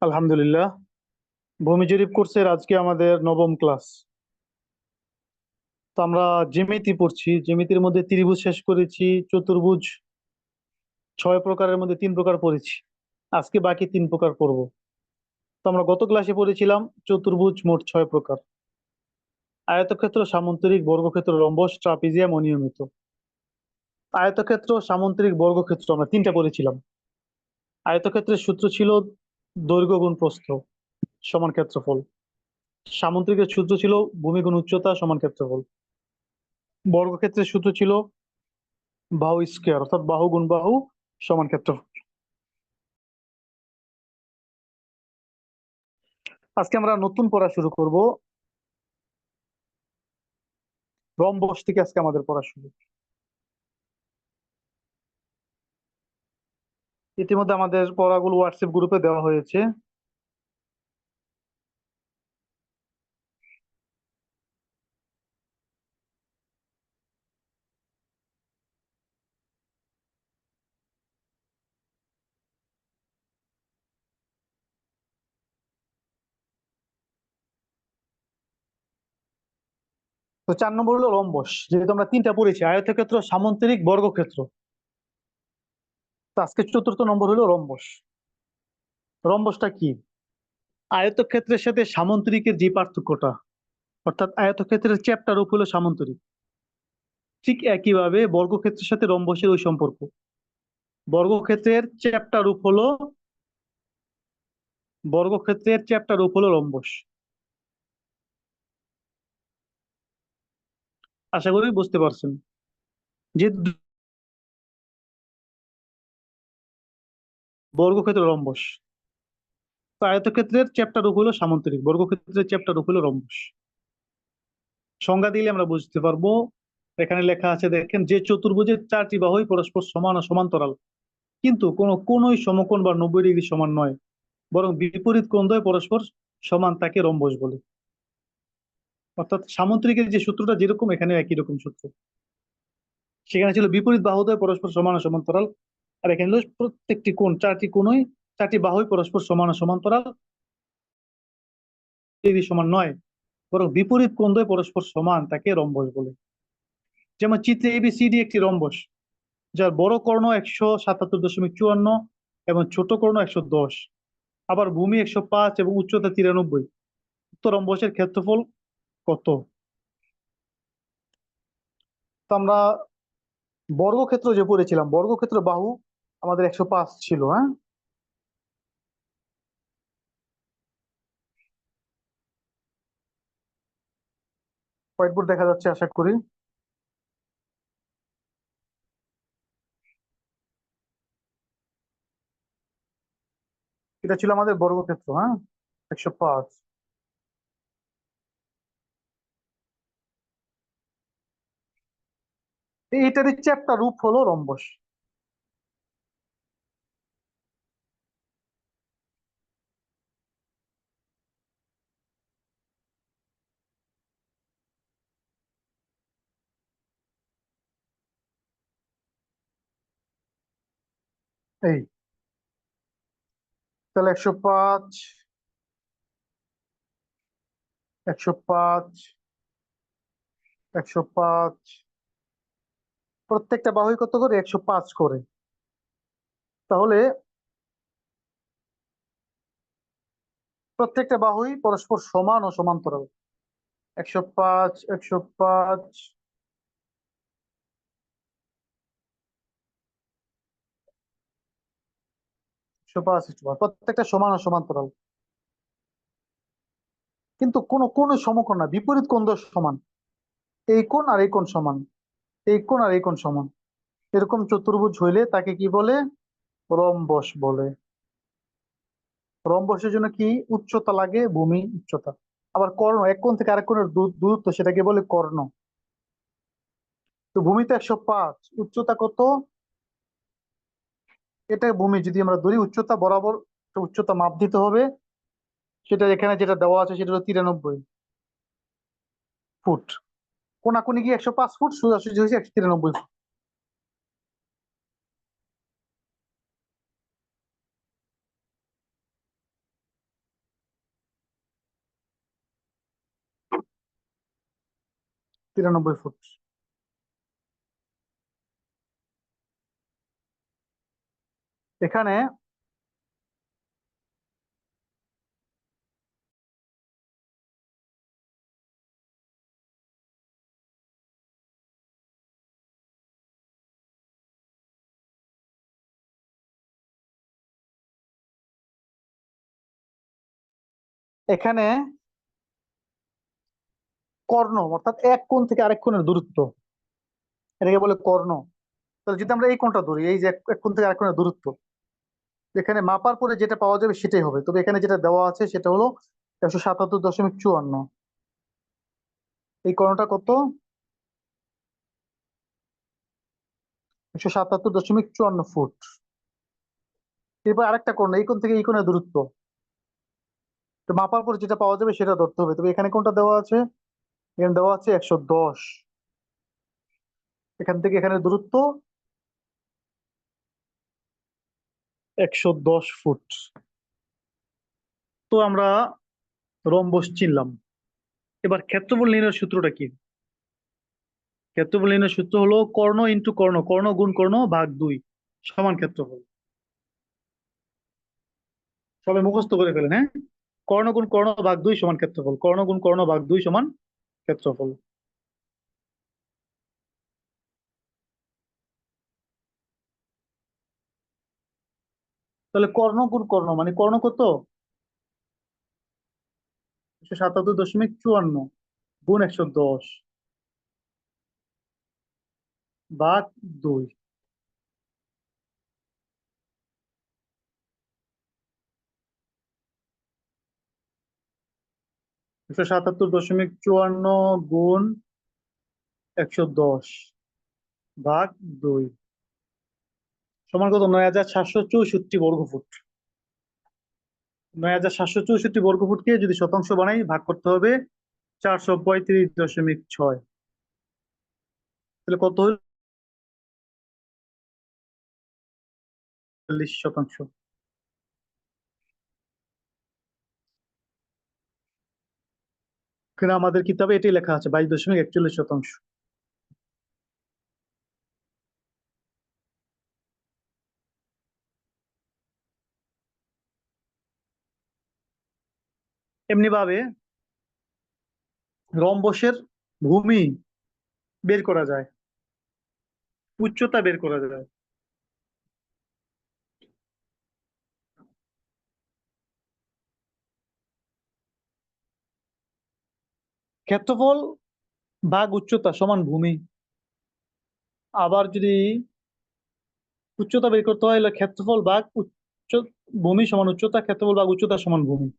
আলহামদুলিল্লাহ। ভূমি জরিপ কোর্সের আজকে আমাদের নবম ক্লাস। তো আমরা জ্যামিতি পড়ছি। জ্যামিতির মধ্যে ত্রিভুজ শেষ করেছি, চতুর্ভুজ 6 প্রকারের মধ্যে 3 প্রকার পড়েছি। আজকে বাকি 3 প্রকার পড়ব। তো আমরা গত ক্লাসে পড়েছিলাম চতুর্ভুজ মোট 6 প্রকার: আয়তক্ষেত্র, সামান্তরিক, বর্গক্ষেত্র, রম্বস, ট্রাপিজিয়াম, অনিয়মিত। আয়তক্ষেত্র, সামান্তরিক, বর্গক্ষেত্র আমরা 3টা পড়েছিলাম। আয়তক্ষেত্রের সূত্র ছিল দৈর্ঘ্য গুণ প্রস্থ সমান ক্ষেত্রফল। সামান্তরিকের সূত্র ছিল ভূমি গুণ উচ্চতা সমান ক্ষেত্রফল। বর্গক্ষেত্রের সূত্র ছিল বাহু স্কয়ার, অর্থাৎ বাহু গুণ বাহু সমান ক্ষেত্রফল। আজকে আমরা নতুন পড়া শুরু করব। রম্বস থেকে আজকে আমাদের পড়া শুরু। ইতিমধ্যে আমাদের পড়াগুলো হোয়াটসঅ্যাপ গ্রুপে দেওয়া হয়েছে। তো 4 নম্বর হলো রম্বস। যেহেতু আমরা 3টা পড়েছি, আয়তক্ষেত্র, সামান্তরিক, বর্গক্ষেত্র, তো আজকে 4র্থ নম্বর হলো রম্বস। রম্বসটা কি? আয়তক্ষেত্রের সাথে সামান্তরিকের যে পার্থক্যটা, অর্থাৎ আয়তক্ষেত্রের চ্যাপ্টা রূপ হলো সামান্তরিক, ঠিক একইভাবে বর্গক্ষেত্রের সাথে রম্বসের ওই সম্পর্ক। বর্গক্ষেত্রের চ্যাপ্টা রূপ হলো রম্বস। আশা করি বুঝতে পারছেন যে বর্গক্ষেত্র রম্বস। তো আয়তক্ষেত্রের চ্যাপ্টার রূপ হলো সামান্তরিক, বর্গক্ষেত্রের চ্যাপ্টার রূপ হলো রম্বস। সংজ্ঞা দিলে আমরা বুঝতে পারবো। এখানে লেখা আছে, দেখেন, যে চতুর্ভুজের 4টি বাহুই পরস্পর সমান ও সমান্তরাল, কিন্তু কোনোই সমকোণ বা 90 ডিগ্রি সমান নয়, বরং বিপরীত কোণদ্বয় পরস্পর সমান, তাকে রম্বস বলে। অর্থাৎ সামান্তরিকের যে সূত্রটা যেরকম, এখানে একই রকম সূত্র। সেখানে ছিল বিপরীত বাহুদ্বয় পরস্পর সমান ও সমান্তরাল, আর এখানে হলো প্রত্যেকটি কোণ, 4টি বাহুই পরস্পর সমান ও সমান্তরাল, ডিগ্রি সমান নয়, বরং বিপরীত কোণদ্বয় পরস্পর সমান, তাকে রম্বস বলে। যেমন চিত্রে এবিসিডি একটি রম্বস, যার বড় কর্ণ 177.54 এবং ছোট কর্ণ 110, আবার ভূমি 105 এবং উচ্চতা 93। উক্ত রম্বসের ক্ষেত্রফল কত? তো আমরা বর্গক্ষেত্র যে পড়েছিলাম, বর্গক্ষেত্র বাহু আমাদের 105 ছিল। হ্যাঁ, হোয়াইট বোর্ড দেখা যাচ্ছে আশা করি। এটা ছিল আমাদের বর্গক্ষেত্র। হ্যাঁ, 105। এইটারই চ্যাপ্টা রূপ হলো রম্বস। এই তাহলে 105, 105, 105, প্রত্যেকটা বাহুই কত করে? 105 করে। তাহলে প্রত্যেকটা বাহুই পরস্পর সমান ও সমান্তরাল। 105, 105, 105, 105, প্রত্যেকটা সমান ও সমান্তরাল, কিন্তু কোন সমকোণ না, বিপরীত কোণ দ্বয় সমান। এই কোণ আর এই কোণ সমান, এই কোণ আর এই কোণ সমান। এরকম চতুর্ভুজ হইলে তাকে কি বলে? রম্বস বলে। রম্বসের জন্য কি উচ্চতা লাগে? ভূমি উচ্চতা। আবার কর্ণ, এক কোণ থেকে আরেক কোণের দূরত্ব, সেটাকে বলে কর্ণ। তো ভূমি তো 105, উচ্চতা কত? এটা ভূমি যদি আমরা ধরি, উচ্চতা বরাবর উচ্চতা মাপ দিতে হবে। সেটা এখানে যেটা দেওয়া আছে সেটা হলো 93 ফুট। কোনাকুনি গিয়ে 105 ফুট, সোজাসুজি হয়েছে 193 ফুট। 93 ফুট। এখানে এখানে কর্ণ অর্থাৎ এক কোণ থেকে আরেক কোণের দূরত্ব, এটাকে বলে কর্ণ। তাহলে যদি আমরা এই কোণটা ধরি, এই যে এক কোণ থেকে আরেক কোণের দূরত্ব, এখানে মাপার পরে যেটা পাওয়া যাবে সেটাই হবে। তবে এখানে যেটা দেওয়া আছে সেটা হলো 177.54। এই কর্ণটা কত? 177.54 ফুট। এরপর আরেকটা কোণ, এই কোণ থেকে এই কোণের দূরত্ব, তো মাপার পর যেটা পাওয়া যাবে সেটা ধরতে হবে। তবে এখানে কোনটা দেওয়া আছে? এখানে দেওয়া আছে 110। এখান থেকে এখানে দূরত্ব 110 ফুট। তো আমরা রম্বস চিনলাম। এবার ক্ষেত্রফল নির্ণয়ের সূত্রটা কি? ক্ষেত্রফল নির্ণয়ের সূত্র হলো কর্ণ ইন্টু কর্ণ, কর্ণ গুণ কর্ণ ভাগ 2 সমান ক্ষেত্রফল। সবাই মুখস্থ করে ফেলেন, হ্যাঁ? কর্ণ গুণ কর্ণ ভাগ 2 সমান ক্ষেত্রফল, কর্ণ গুণ কর্ণ ভাগ 2 সমান ক্ষেত্রফল। তাহলে কর্ণ গুণ কর্ণ মানে কর্ণ কত? 177.54 গুণ 110 ভাগ 2। 177.54 গুণ 110 ভাগ 2 সমান কত? 9,764 বর্গফুট। 9,764 বর্গফুটকে যদি শতাংশ বানাই, ভাগ করতে হবে 435.6। তাহলে কত হলো? 40%। এখানে আমাদের কিতাবে এটাই লেখা আছে, 22.41%। এমনি ভাবে রম্বসের ভূমি বের করা যায়, উচ্চতা বের করা যায়। ক্ষেত্রফল ভাগ উচ্চতা সমান ভূমি। আবার যদি উচ্চতা বের করতে হয়, তাহলে ক্ষেত্রফল ভাগ ভূমি সমান উচ্চতা, ক্ষেত্রফল ভাগ উচ্চতা সমান ভূমি।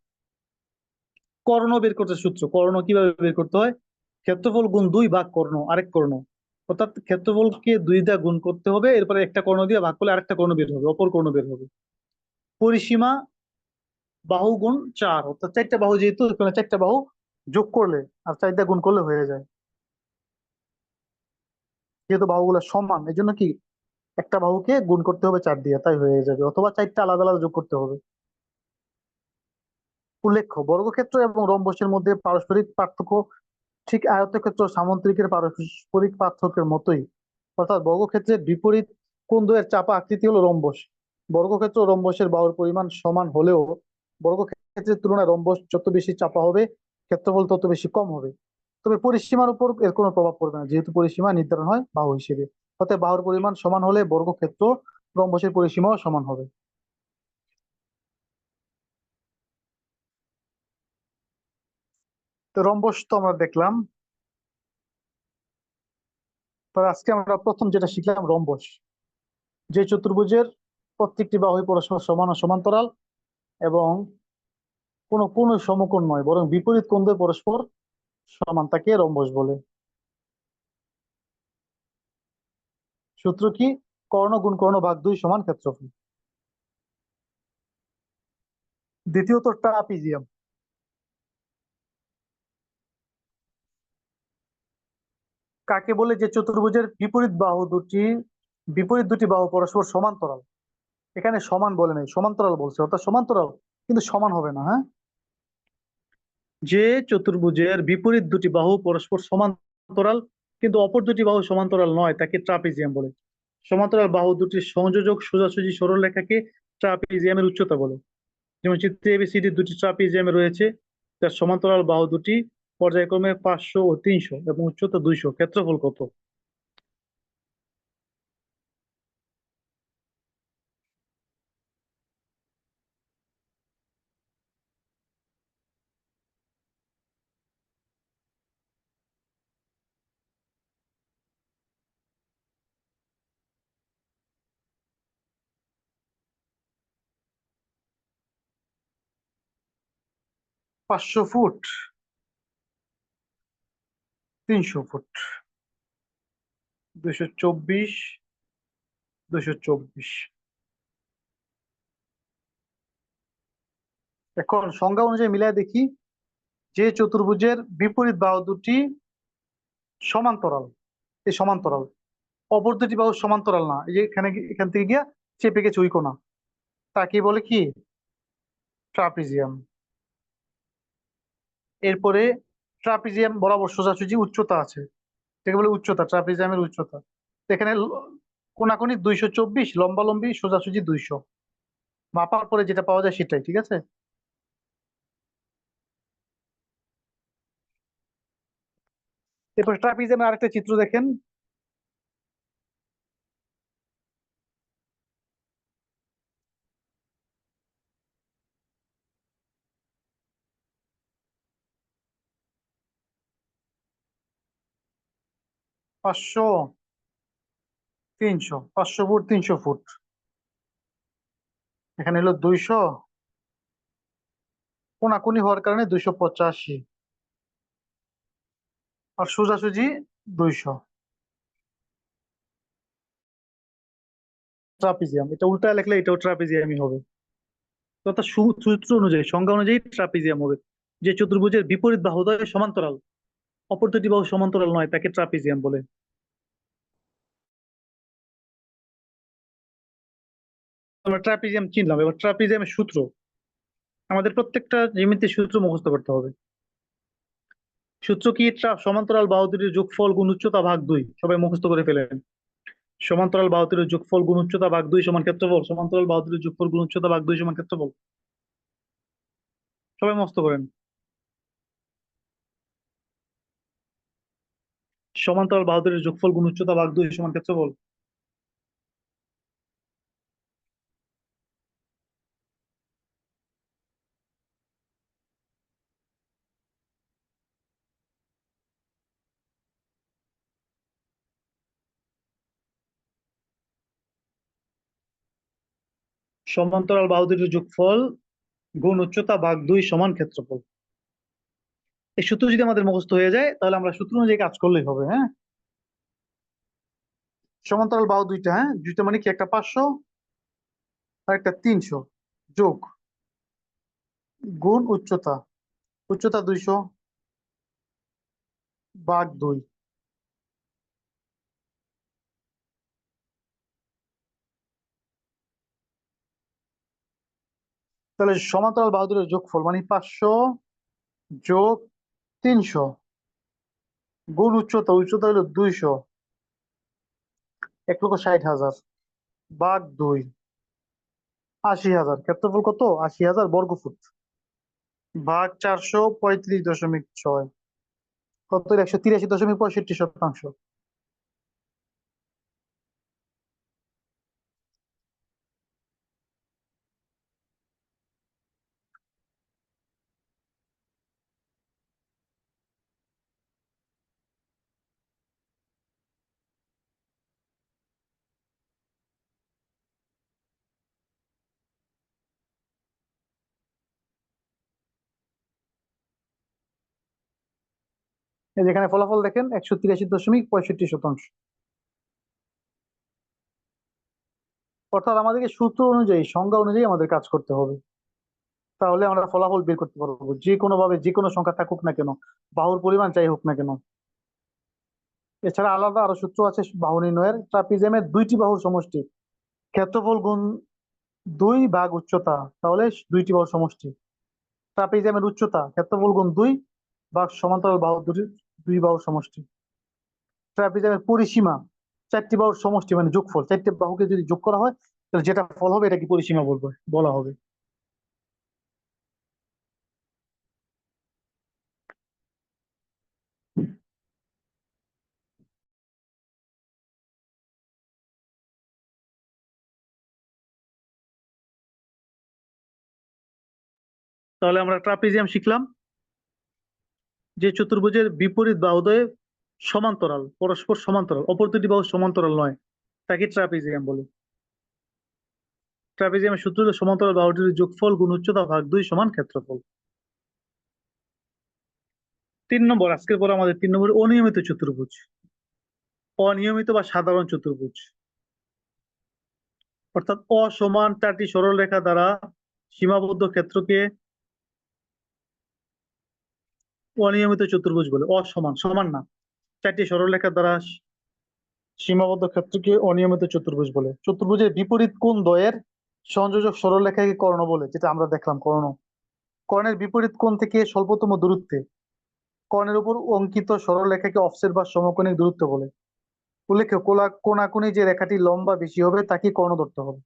কর্ণ বের করতে সূত্র, কর্ণ কিভাবে বের করতে হয়? ক্ষেত্রফল গুণ 2 ভাগ কর্ণ, আরেক কর্ণ। অর্থাৎ ক্ষেত্রফলকে 2 দিয়ে গুণ করতে হবে, এরপরে একটা কর্ণ দিয়ে ভাগ করলে আরেকটা কর্ণ বের হবে, অপর কর্ণ বের হবে। পরিসীমা বাহু গুণ 4, অর্থাৎ 4টা বাহু, যেহেতু এখানে 4টা বাহু যোগ করলে আর 4 দিয়ে গুণ করলে হয়ে যায়। যেহেতু বাহুগুলো সমান, এই জন্য কি একটা বাহুকে গুণ করতে হবে 4 দিয়ে, তাই হয়ে যাবে, অথবা 4টা আলাদা আলাদা যোগ করতে হবে। উল্লেখ্য, বর্গক্ষেত্র এবং রম্বসের মধ্যে পারস্পরিক পার্থক্য ঠিক আয়তক্ষেত্র সামন্ত্রিকের পারস্পরিক পার্থক্যের মতোই। অর্থাৎ বর্গক্ষেত্রের বিপরীত কোণ দ্বয়ের চাপা আকৃতি হলো রম্বস। বর্গক্ষেত্র ও রম্বসের বাহুর পরিমাণ সমান হলেও বর্গক্ষেত্রের তুলনায় রম্বস যত বেশি চাপা হবে, ক্ষেত্রফল তত বেশি কম হবে। তবে পরিসীমার উপর এর কোনো প্রভাব পড়বে না, যেহেতু পরিসীমা নির্ধারণ হয় বাহু হিসেবে। অর্থাৎ বাহুর পরিমাণ সমান হলে বর্গক্ষেত্র রম্বসের পরিসীমাও সমান হবে। তো রম্বস তো আমরা দেখলাম। তো আজকে আমরা প্রথম যেটা শিখলাম রম্বস, যে চতুর্ভুজের প্রত্যেকটি বাহু পরস্পর সমান ও সমান্তরাল এবং কোনো কোনো সমকোণ নয়, বরং বিপরীত কোণ দ্বয় পরস্পর সমান, তাকে রম্বস বলে। সূত্র কি? কর্ণ গুণ কর্ণ ভাগ 2 সমান ক্ষেত্রফল। দ্বিতীয়ত ট্রাপিজিয়াম। কাকে বলে? যে চতুর্ভুজের বিপরীত দুটি বাহু পরস্পর সমান্তরাল। এখানে সমান বলে নাই, সমান্তরাল বলছে, অর্থাৎ সমান্তরাল কিন্তু সমান হবে না, হ্যাঁ? যে চতুর্ভুজের বিপরীত দুটি বাহু পরস্পর সমান সমান্তরাল, কিন্তু অপর দুটি বাহু সমান্তরাল নয়, তাকে ট্রাপিজিয়াম বলে। সমান্তরাল বাহু দুটির সংযোজক সোজাসুজি সরলরেখাকে ট্রাপিজিয়ামের উচ্চতা বলে। যেমন চিত্রে এবিসিডি দুটি ট্রাপিজিয়ামে রয়েছে, যার সমান্তরাল বাহু দুটি পর্যায়ক্রমে 500 ও 300 এবং উচ্চতা 200। ক্ষেত্রফল কত? 500 ফুট, 300 ফুট, 224, 224। এখন সংজ্ঞা অনুযায়ী মিলাই দেখি। যে চতুর্ভুজের বিপরীত বাহু দুটি সমান্তরাল, এই সমান্তরাল, অপর দুটি বাহু সমান্তরাল না, এই যে এখানে এখান থেকে গিয়া চেপে গেছে ওই কোণা, তাকে বলে কি? ট্রাপিজিয়াম। এরপরে ট্রাপিজিয়াম বরাবর সোজাসুজি উচ্চতা আছে, এটাকে বলে উচ্চতা, ট্রাপিজিয়ামের উচ্চতা। তো এখানে কোনাকুনি 224, লম্বালম্বি সোজাসুজি 200। মাপার পরে যেটা পাওয়া যায় সেটাই ঠিক আছে। এরপর ট্রাপিজিয়ামের আরেকটা চিত্র দেখেন। 500, 300, 500 ফুট, 300 ফুট। এখানে হলো 200, কোনাকুনি হওয়ার কারণে 285, আর সোজাসুজি 200। ট্রাপিজিয়াম, এটা উল্টায় লিখলে এটাও ট্রাপিজিয়ামই হবে। অর্থাৎ সূত্র অনুযায়ী, সংজ্ঞা অনুযায়ী ট্রাপিজিয়াম হবে। যে চতুর্ভুজের বিপরীত বাহুদ্বয় সমান্তরাল, অপর দুটি বাহু সমান্তরাল নয়, তাকে ট্রাপিজিয়াম বলে। আমরা ট্রাপিজিয়াম চিনলাম, এবার ট্রাপিজিয়ামের সূত্র। আমাদের প্রত্যেকটা জ্যামিতির সূত্র মুখস্থ করতে হবে। সূত্র কি? সমান্তরাল বাহু দুটির যোগফল গুণ উচ্চতা ভাগ 2। সবাই মুখস্থ করে ফেলেন। সমান্তরাল বাহু দুটির যোগফল গুণ উচ্চতা ভাগ 2 সমান ক্ষেত্রফল। সমান্তরাল বাহু দুটির যোগফল গুণ উচ্চতা ভাগ 2 সমান ক্ষেত্রফল। সবাই মুখস্থ করেন। সমান্তরাল বাহু দুটির যোগফল গুণ উচ্চতা ভাগ 2 সমান ক্ষেত্রফল। সমান্তরাল বাহু দুটির যোগফল গুণ উচ্চতা ভাগ 2 সমান ক্ষেত্রফল। এই সূত্র যদি আমাদের মুখস্থ হয়ে যায়, তাহলে আমরা সূত্র অনুযায়ী কাজ করলেই হবে। হ্যাঁ, সমান্তরাল বাহু দুইটা, হ্যাঁ দুইটা মানে কি? একটা 500 আর একটা 300, যোগ গুণ উচ্চতা, উচ্চতা 200 ভাগ 2। তাহলে সমান্তরাল বাহু দুটির যোগফল মানে 500 যোগ 300 গুণ উচ্চতা, উচ্চতা হলো 200, 1,60,000 ভাগ 2, 80,000। ক্ষেত্রফল কত? 80,000 বর্গফুট। ভাগ 435.6, কত? 183.65%। এই যেখানে ফলাফল দেখেন, 183.65%। অর্থাৎ আমাদেরকে সূত্র অনুযায়ী, সংজ্ঞা অনুযায়ী আমাদের কাজ করতে হবে, তাহলে আমরা ফলাফল বের করতে পারবো। যে কোনো ভাবে যে কোনো সংখ্যা থাকুক না কেন, বাহুর পরিমাণ যাই হোক না কেন। এছাড়া আলাদা আরো সূত্র আছে বাহু নির্ণয়ের। ট্রাপিজিয়ামের দুইটি বাহুর সমষ্টি ক্ষেত্রফল গুণ 2 ভাগ উচ্চতা, তাহলে দুইটি বাহুর সমষ্টি। ট্রাপিজিয়ামের উচ্চতা ক্ষেত্রফল গুণ 2 ভাগ সমান্তরাল বাহু দুটির দুই বাহুর সমষ্টি। ট্রাপিজিয়ামের পরিসীমা চারটি বাহুর সমষ্টি মানে যোগফল, চারটি বাহুকে যদি যোগ করা হয় তাহলে যেটা ফল হবে এটা কি পরিসীমা বলবো, বলা হবে। তাহলে আমরা ট্রাপিজিয়াম শিখলাম, যে চতুর্ভুজের বিপরীত বাহুদ্বয় সমান্তরাল, পরস্পর সমান্তরাল, অপর দুটি বাহু সমান্তরাল নয়, তাকে ট্রাপিজিয়াম বলে। ট্রাপিজিয়ামের সূত্র হলো সমান্তরাল বাহুটির যোগফল গুণ উচ্চতা ভাগ 2 সমান ক্ষেত্রফল। 3 নম্বর, আজকের পর আমাদের 3 নম্বর অনিয়মিত চতুর্ভুজ। অনিয়মিত বা সাধারণ চতুর্ভুজ অর্থাৎ অসমান চারটি সরল রেখা দ্বারা সীমাবদ্ধ ক্ষেত্রকে অনিয়মিত চতুর্ভুজ বলে। অসমান, সমান না, চারটি সরল রেখা দ্বারা সীমাবদ্ধ ক্ষেত্রকে অনিয়মিত চতুর্ভুজ বলে। চতুর্ভুজের বিপরীত কোণ দ্বয়ের সংযোজক সরলরেখাকে কর্ণ বলে, যেটা আমরা দেখলাম কর্ণ। কর্ণের বিপরীত কোণ থেকে স্বল্পতম দূরত্বে কর্ণের উপর অঙ্কিত সরলরেখাকে অফসেট বা সমকোণিক দূরত্ব বলে। উল্লেখ্য, কোণাকুণি যে রেখাটি লম্বা বেশি হবে তাকে কর্ণ ধরতে হবে।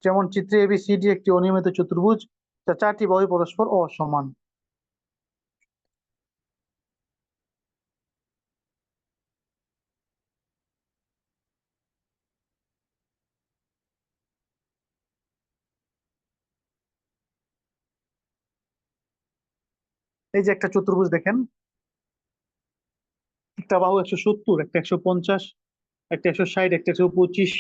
যেমন চিত্রে ABCD একটি অনিয়মিত চতুর্ভুজ যা চারটি বাহু পরস্পর অসমান। এই যে একটা চতুর্ভুজ দেখেন, একটা বাহু 170, একটা 150, একটা 160, একটা 125।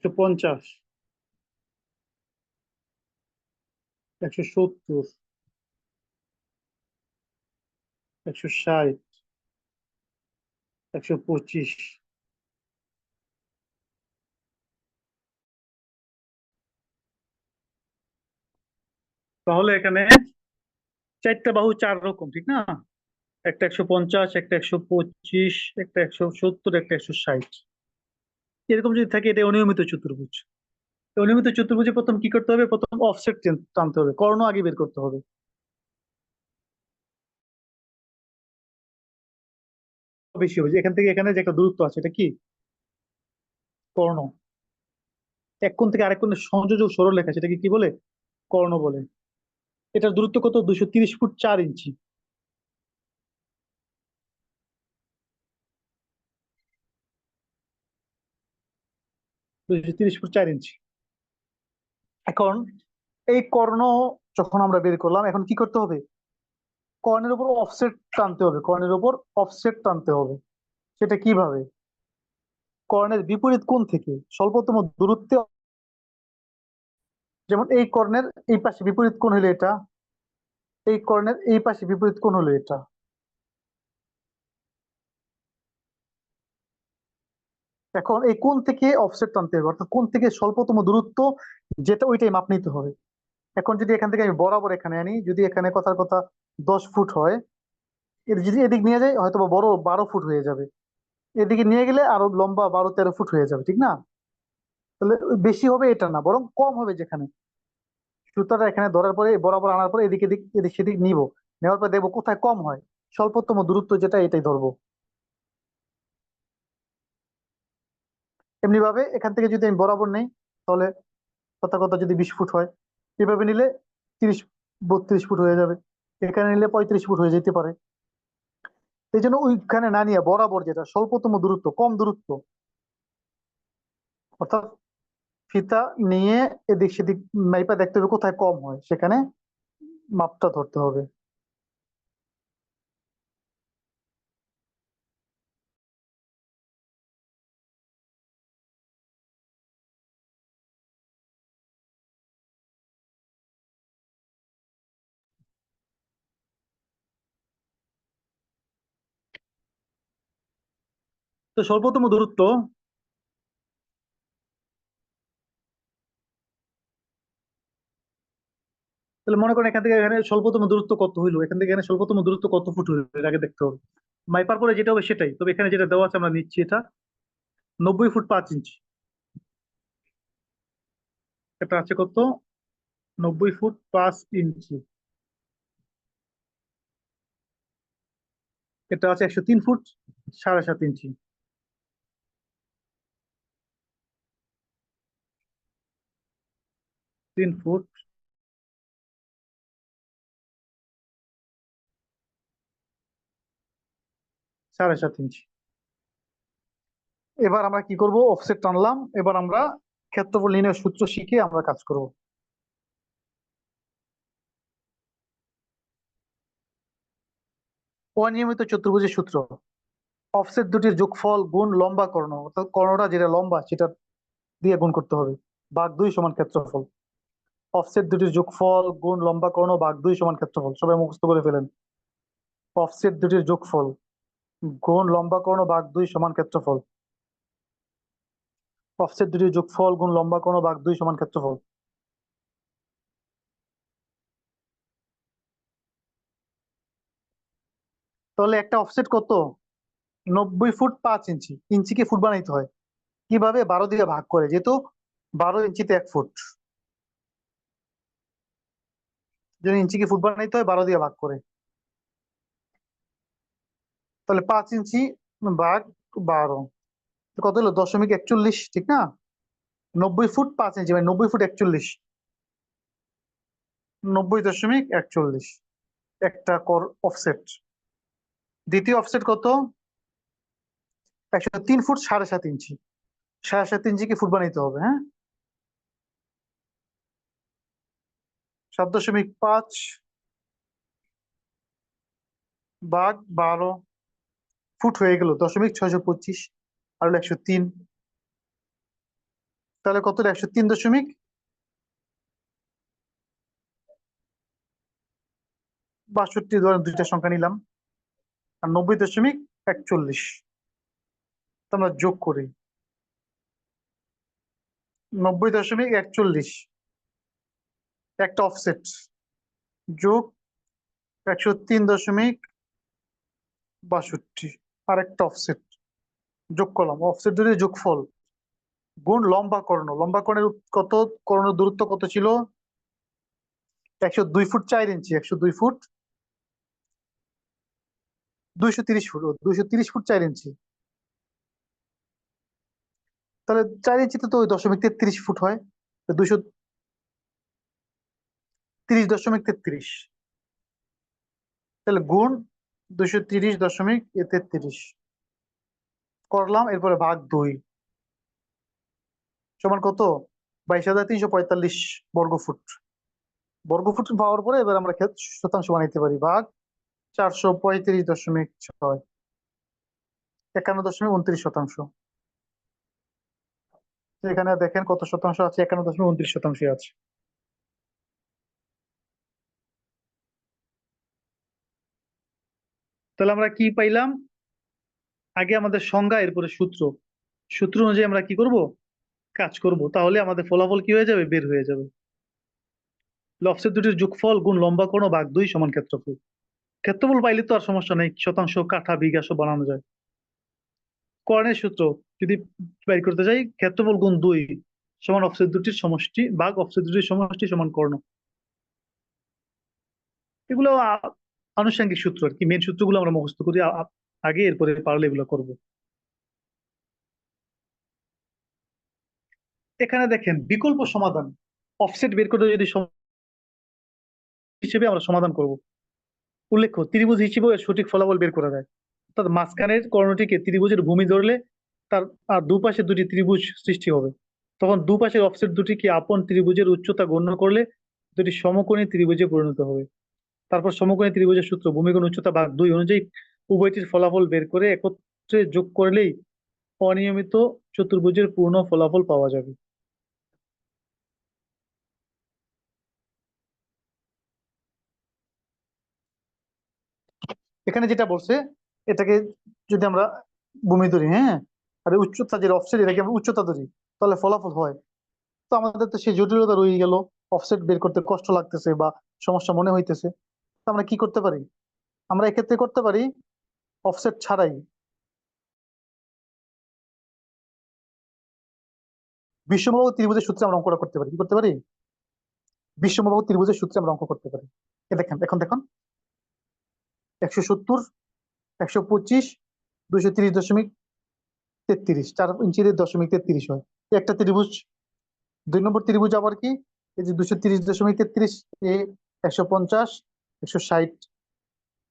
150, 170, 160, 125। তাহলে এখানে চারটা বাহু চার রকম, ঠিক না? একটা 150, একটা 125, একটা 170, একটা 160। এরকম যদি থাকে এটা অনিয়মিত চতুর্ভুজ। অনিয়মিত চতুর্ভুজে প্রথম কি করতে হবে? প্রথম অফসেট টানতে হবে, কর্ণ আগে বের করতে হবে। বেশি হবে যে এখান থেকে এখানে যে একটা দূরত্ব আছে, এটা কি? কর্ণ। এক কোণ থেকে আরেক কোণের সংযোজক সরলরেখা, সেটাকে কি বলে? কর্ণ বলে। এটার দূরত্ব কত? 230 ফুট 4 ইঞ্চি। 230 ফুট 4 ইঞ্চি। এখন এই কর্ণ যখন আমরা বের করলাম, এখন কি করতে হবে? কর্ণের উপর অফসেট টানতে হবে, কর্ণের উপর অফসেট টানতে হবে। সেটা কিভাবে? কর্ণের বিপরীত কোণ থেকে স্বল্পতম দূরত্বে, যেমন এই কর্ণের এই পাশে বিপরীত কোণ হলো এটা, এই কর্ণের এই পাশে বিপরীত কোণ হলো এটা। এখন এই কোণ থেকে অফসেট টানতে হবে, অর্থাৎ কোণ থেকে স্বল্পতম দূরত্ব যেটা, ওইটাই মাপ নিতে হবে। এখন যদি এখান থেকে আমি বরাবর এখানে আনি, যদি এখানে কথার কথা 10 ফুট হয়, এর যদি এদিক নিয়ে যাই হয়তো বা বড় 12 ফুট হয়ে যাবে। এদিকে নিয়ে গেলে আরো লম্বা 12-13 ফুট হয়ে যাবে, ঠিক না? তাহলে ওই বেশি হবে এটা না, বরং কম হবে। যেখানে সুতাটা এখানে ধরার পরে বরাবর আনার পরে এদিক এদিক এদিক সেদিক নিব, নেওয়ার পর দেখবো কোথায় কম হয়, স্বল্পতম দূরত্ব যেটা এটাই ধরবো। এমনি ভাবে এখান থেকে যদি আমি বরাবর নেই, তাহলে কথা কথা যদি 20 ফুট হয়, এভাবে নিলে 30-32 ফুট হয়ে যাবে। এখানে নিলে 35 ফুট হয়ে যেতে পারে। এই জন্য ওইখানে না নিয়ে বরাবর যেটা স্বল্পতম দূরত্ব, কম দূরত্ব, অর্থাৎ ফিতা নিয়ে এদিক সেদিক মাইপা দেখতে হবে কোথায় কম হয়, সেখানে মাপটা ধরতে হবে। তো স্বল্পতম দূরত্ব, তাহলে মনে করেন এখান থেকে এখানে স্বল্পতম দূরত্ব কত হইলো, এখান থেকে এখানে স্বল্পতম দূরত্ব কত ফুট হইলো এর আগে দেখতে হবে। মাইপার পরে যেটা হবে সেটাই, তবে এখানে যেটা দেওয়া আছে আমরা নিচ্ছি এটা 90 ফুট 5 ইঞ্চি। এটা আছে কত? 90 ফুট 5 ইঞ্চি। এটা আছে 103 ফুট 7.5 ইঞ্চি। 3 ফুট 7.5 ইঞ্চি। এবার আমরা কি করব, অফসেট টানলাম, এবার আমরা ক্ষেত্রফল নির্ণয়ের সূত্র শিখে আমরা কাজ করব। অনিয়মিত চতুর্ভুজের সূত্র: অফসেট দুটির যোগফল গুণ লম্বা কর্ণ, অর্থাৎ কর্ণটা যেটা লম্বা সেটা দিয়ে গুণ করতে হবে, ভাগ 2 সমান ক্ষেত্রফল। অফসেট দুটির যোগফল গুণ লম্বা কর্ণ ভাগ 2 সমান ক্ষেত্রফল, সবাই মুখস্থ করে ফেলেন। অফসেট দুটির যোগফল গুণ লম্বা কর্ণ ভাগ 2 সমান ক্ষেত্রফল। অফসেট দুটির যোগফল গুণ লম্বা কর্ণ ভাগ 2 সমান ক্ষেত্রফল। তাহলে একটা অফসেট কত? 90 ফুট 5 ইঞ্চি। ইঞ্চিকে ফুট বানাইতে হয় কিভাবে? 12 দিয়ে ভাগ করে, যেহেতু 12 ইঞ্চিতে 1 ফুট, যদি ইঞ্চিকে ফুট বানাইতে হয় 12 দিয়ে ভাগ করে। তাহলে 5 ইঞ্চি ভাগ 12, কত হলো? 0.41, ঠিক না? 90 ফুট 5 ইঞ্চি মানে 90 ফুট 41, 90.41 একটা অফসেট। দ্বিতীয় অফসেট কত? 103 ফুট 7.5 ইঞ্চি। 7.5 ইঞ্চিকে ফুট বানাইতে হবে, হ্যাঁ। 7.5 ভাগ 12 ফুট হয়ে গেল 0.625, আর হলো 103। তাহলে কত? 103.62, ধরেন দুইটা সংখ্যা নিলাম, আর 90.41। তো আমরা যোগ করি, 90.41 একটা অফসেট, যোগ 103.62 আর একটা অফসেট, যোগ করলাম। অফসেট দুটোর যোগফল গুণ লম্বা কর্ণ, লম্বা কর্ণের কত? কর্ণের দূরত্ব কত ছিল? 102 ফুট 4 ইঞ্চি। 102 ফুট 230 ফুট, 230 ফুট 4 ইঞ্চি। তাহলে 4 ইঞ্চিতে তো ওই 0.33 ফুট হয়, 230.33, তাহলে গুণ 230.33 করলাম, এরপরে ভাগ 2 সমান কত? 22,345 বর্গফুট। বর্গফুট পাওয়ার পরে এবার আমরা শতাংশ বানাইতে পারি, ভাগ 435.6, 51.29 শতাংশ। এখানে দেখেন কত শতাংশ আছে, 51.29 শতাংশ আছে। তাহলে আমরা কি পাইলাম? আগে আমাদের সংজ্ঞা, এরপরে সূত্র। সূত্র অনুযায়ী আমরা কি করব? কাজ করব, তাহলে আমাদের ফলাফল কি হয়ে যাবে? বের হয়ে যাবে। অফসেট দুটির যোগফল গুণ লম্বা কোণ ভাগ 2 সমান ক্ষেত্রফল। ক্ষেত্রফল পাইলে তো আর সমস্যা নেই, শতাংশ কাঠা বিঘা সব বানানো যায়। কর্ণের সূত্র যদি বের করতে চাই, ক্ষেত্রফল গুণ 2 সমান অফসেট দুটির সমষ্টি ভাগ অফসেট দুটির সমষ্টি সমান কর্ণ। এগুলো আনুষঙ্গিক সূত্র আর কি, মেন সূত্রগুলো আমরা মুখস্থ করি আগে, এরপরে পারলে এগুলো করব। এখানে দেখেন বিকল্প সমাধান, অফসেট বের করতে যদি হিসেবে আমরা সমাধান করব। উল্লেখ্য, ত্রিভুজ হিসেবে এর সঠিক ফলাফল বের করা যায়, অর্থাৎ মাঝখানের কর্ণটিকে ত্রিভুজের ভূমি ধরলে তার আর দুপাশে দুটি ত্রিভুজ সৃষ্টি হবে। তখন দুপাশের অফসেট দুটিকে আপন ত্রিভুজের উচ্চতা গণ্য করলে দুটি সমকোণী ত্রিভুজে পরিণত হবে। তারপর সমকোণী ত্রিভুজের সূত্র ভূমিকোণ উচ্চতা ভাগ 2 অনুযায়ী উভয়টির ফলাফল বের করে একত্রে যোগ করলেই অনিয়মিত চতুর্ভুজের পূর্ণ ফলাফল পাওয়া যাবে। এখানে যেটা বলছে, এটাকে যদি আমরা ভূমি ধরি, হ্যাঁ, আর এই উচ্চতা যে অফসেট এটাকে আমরা উচ্চতা ধরি, তাহলে ফলাফল হয়। তো আমাদের তো সেই জটিলতা রয়ে গেল, অফসেট বের করতে কষ্ট লাগতেছে বা সমস্যা মনে হইতেছে। তো আমরা কি করতে পারি? আমরা এক্ষেত্রে করতে পারি অফসেট ছাড়াই বিষমবাহু ত্রিভুজের সূত্রে আমরা অঙ্কটা করতে পারি। কি করতে পারি? বিষমবাহু ত্রিভুজের সূত্রে আমরা অঙ্ক করতে পারি। দেখেন, এখন দেখুন, 170, 125, 230.33, 4 ইঞ্চির 0.33 হয় একটা ত্রিভুজ। 2 নম্বর ত্রিভুজ আবার কি? এই যে 230.33, এ 150, 160,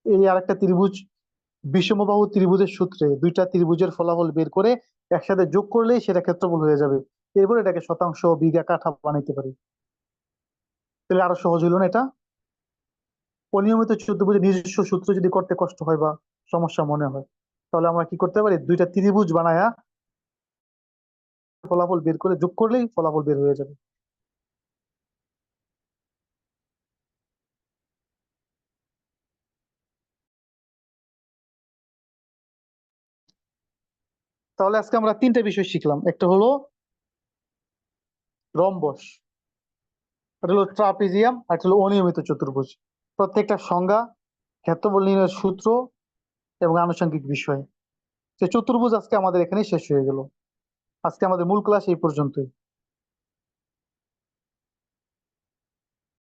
এই আরেকটা ত্রিভুজ। বিষমবাহু ত্রিভুজের সূত্রে দুইটা ত্রিভুজের ফলাফল বের করে একসাথে যোগ করলেই সেটা ক্ষেত্রফল হয়ে যাবে। এরপর এটাকে শতাংশ, বিঘা, কাঠা বানাইতে পারি। তাহলে আরো সহজ হইল না এটা? অনিয়মিত চতুর্ভুজের নিজস্ব সূত্র যদি করতে কষ্ট হয় বা সমস্যা মনে হয়, তাহলে আমরা কি করতে পারি? দুইটা ত্রিভুজ বানায়া ফলাফল বের করে যোগ করলেই ফলাফল বের হয়ে যাবে। তাহলে আজকে আমরা তিনটা বিষয় শিখলাম। একটা হলো রম্বস, একটা হলো ট্রাপিজিয়াম, আর একটা হলো অনিয়মিত চতুর্ভুজ। প্রত্যেকটা সংজ্ঞা, ক্ষেত্রফল নির্ণয়ের সূত্র এবং আনুষঙ্গিক বিষয়। সে চতুর্ভুজ আজকে আমাদের এখানেই শেষ হয়ে গেল। আজকে আমাদের মূল ক্লাস এই পর্যন্তই।